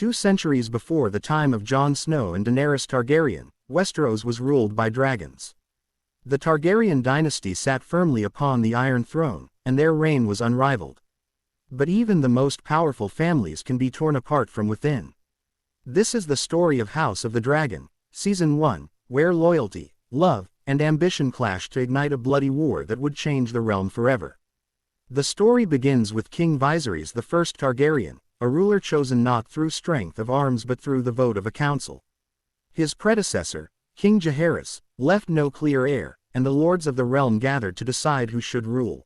2 centuries before the time of Jon Snow and Daenerys Targaryen, Westeros was ruled by dragons. The Targaryen dynasty sat firmly upon the Iron Throne, and their reign was unrivaled. But even the most powerful families can be torn apart from within. This is the story of House of the Dragon, Season 1, where loyalty, love, and ambition clashed to ignite a bloody war that would change the realm forever. The story begins with King Viserys I Targaryen, a ruler chosen not through strength of arms but through the vote of a council. His predecessor, King Jaehaerys, left no clear heir, and the lords of the realm gathered to decide who should rule.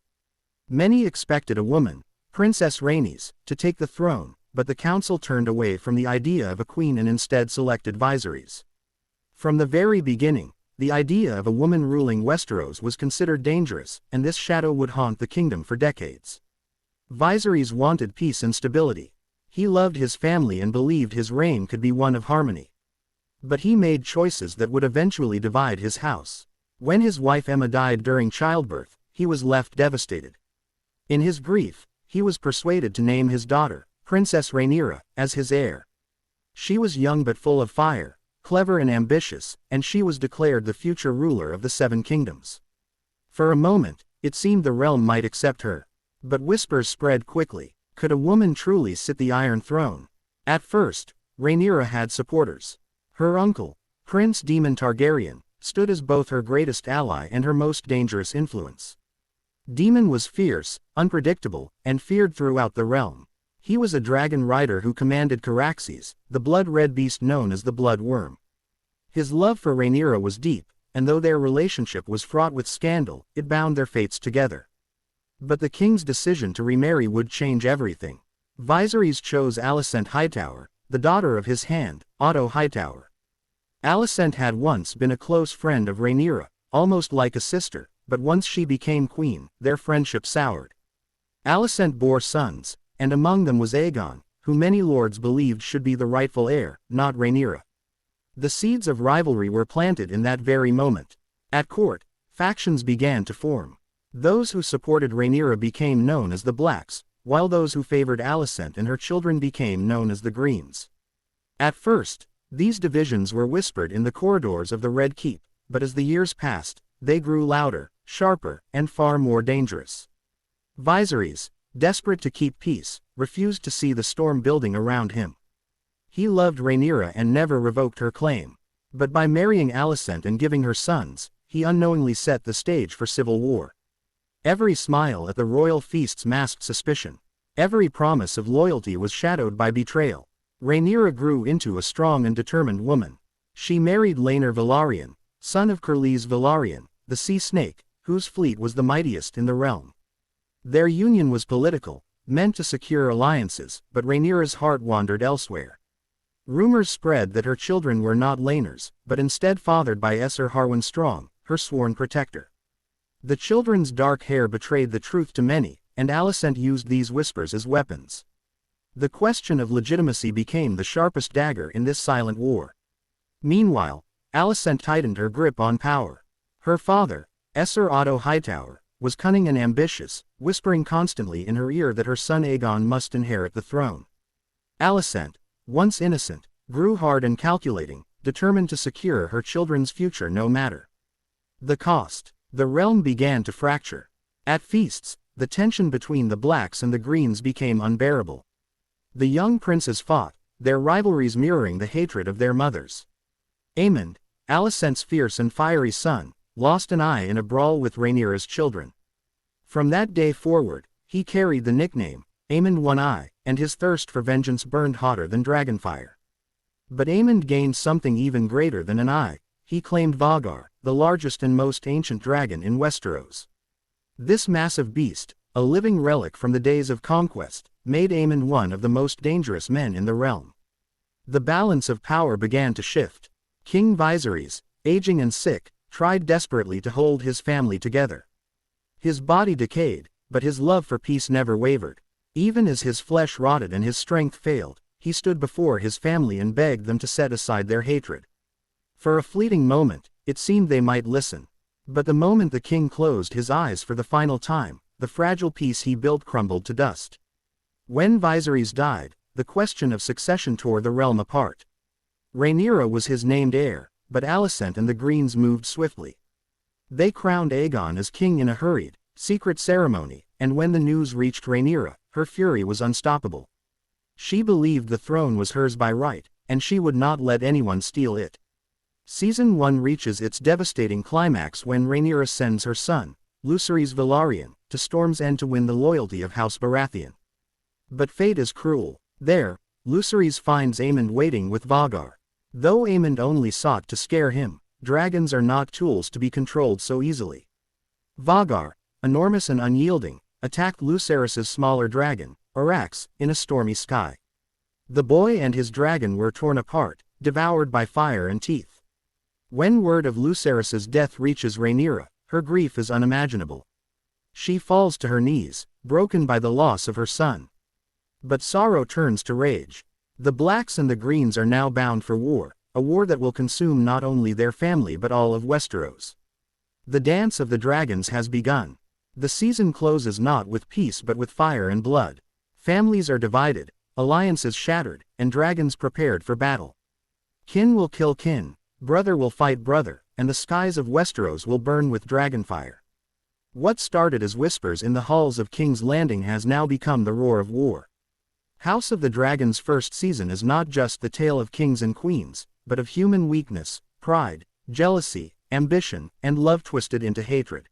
Many expected a woman, Princess Rhaenys, to take the throne, but the council turned away from the idea of a queen and instead selected Viserys. From the very beginning, the idea of a woman ruling Westeros was considered dangerous, and this shadow would haunt the kingdom for decades. Viserys wanted peace and stability. He loved his family and believed his reign could be one of harmony. But he made choices that would eventually divide his house. When his wife Aemma died during childbirth, he was left devastated. In his grief, he was persuaded to name his daughter, Princess Rhaenyra, as his heir. She was young but full of fire, clever and ambitious, and she was declared the future ruler of the Seven Kingdoms. For a moment, it seemed the realm might accept her. But whispers spread quickly. Could a woman truly sit the Iron Throne? At first, Rhaenyra had supporters. Her uncle, Prince Daemon Targaryen, stood as both her greatest ally and her most dangerous influence. Daemon was fierce, unpredictable, and feared throughout the realm. He was a dragon rider who commanded Caraxes, the blood-red beast known as the Blood Worm. His love for Rhaenyra was deep, and though their relationship was fraught with scandal, it bound their fates together. But the king's decision to remarry would change everything. Viserys chose Alicent Hightower, the daughter of his hand, Otto Hightower. Alicent had once been a close friend of Rhaenyra, almost like a sister, but once she became queen, their friendship soured. Alicent bore sons, and among them was Aegon, who many lords believed should be the rightful heir, not Rhaenyra. The seeds of rivalry were planted in that very moment. At court, factions began to form. Those who supported Rhaenyra became known as the Blacks, while those who favored Alicent and her children became known as the Greens. At first, these divisions were whispered in the corridors of the Red Keep, but as the years passed, they grew louder, sharper, and far more dangerous. Viserys, desperate to keep peace, refused to see the storm building around him. He loved Rhaenyra and never revoked her claim. But by marrying Alicent and giving her sons, he unknowingly set the stage for civil war. Every smile at the royal feasts masked suspicion. Every promise of loyalty was shadowed by betrayal. Rhaenyra grew into a strong and determined woman. She married Laenor Velaryon, son of Corlys Velaryon, the sea snake, whose fleet was the mightiest in the realm. Their union was political, meant to secure alliances, but Rhaenyra's heart wandered elsewhere. Rumors spread that her children were not Laenor's, but instead fathered by Esser Harwin Strong, her sworn protector. The children's dark hair betrayed the truth to many, and Alicent used these whispers as weapons. The question of legitimacy became the sharpest dagger in this silent war. Meanwhile, Alicent tightened her grip on power. Her father, Esser Otto Hightower, was cunning and ambitious, whispering constantly in her ear that her son Aegon must inherit the throne. Alicent, once innocent, grew hard and calculating, determined to secure her children's future no matter the cost. The realm began to fracture. At feasts, the tension between the Blacks and the Greens became unbearable. The young princes fought, their rivalries mirroring the hatred of their mothers. Aemond, Alicent's fierce and fiery son, lost an eye in a brawl with Rhaenyra's children. From that day forward, he carried the nickname, Aemond One Eye, and his thirst for vengeance burned hotter than dragonfire. But Aemond gained something even greater than an eye. He claimed Vhagar, the largest and most ancient dragon in Westeros. This massive beast, a living relic from the days of conquest, made Aemond one of the most dangerous men in the realm. The balance of power began to shift. King Viserys, aging and sick, tried desperately to hold his family together. His body decayed, but his love for peace never wavered. Even as his flesh rotted and his strength failed, he stood before his family and begged them to set aside their hatred. For a fleeting moment, it seemed they might listen. But the moment the king closed his eyes for the final time, the fragile peace he built crumbled to dust. When Viserys died, the question of succession tore the realm apart. Rhaenyra was his named heir, but Alicent and the Greens moved swiftly. They crowned Aegon as king in a hurried, secret ceremony, and when the news reached Rhaenyra, her fury was unstoppable. She believed the throne was hers by right, and she would not let anyone steal it. Season 1 reaches its devastating climax when Rhaenyra sends her son, Lucerys Velaryon, to Storm's End to win the loyalty of House Baratheon. But fate is cruel. There, Lucerys finds Aemond waiting with Vhagar. Though Aemond only sought to scare him, dragons are not tools to be controlled so easily. Vhagar, enormous and unyielding, attacked Lucerys' smaller dragon, Arax, in a stormy sky. The boy and his dragon were torn apart, devoured by fire and teeth. When word of Lucerys' death reaches Rhaenyra, her grief is unimaginable. She falls to her knees, broken by the loss of her son. But sorrow turns to rage. The Blacks and the Greens are now bound for war, a war that will consume not only their family but all of Westeros. The dance of the dragons has begun. The season closes not with peace but with fire and blood. Families are divided, alliances shattered, and dragons prepared for battle. Kin will kill kin, brother will fight brother, and the skies of Westeros will burn with dragonfire. What started as whispers in the halls of King's Landing has now become the roar of war. House of the Dragon's first season is not just the tale of kings and queens, but of human weakness, pride, jealousy, ambition, and love twisted into hatred.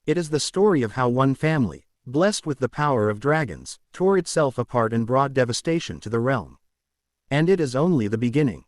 It is the story of how one family, blessed with the power of dragons, tore itself apart and brought devastation to the realm. And it is only the beginning.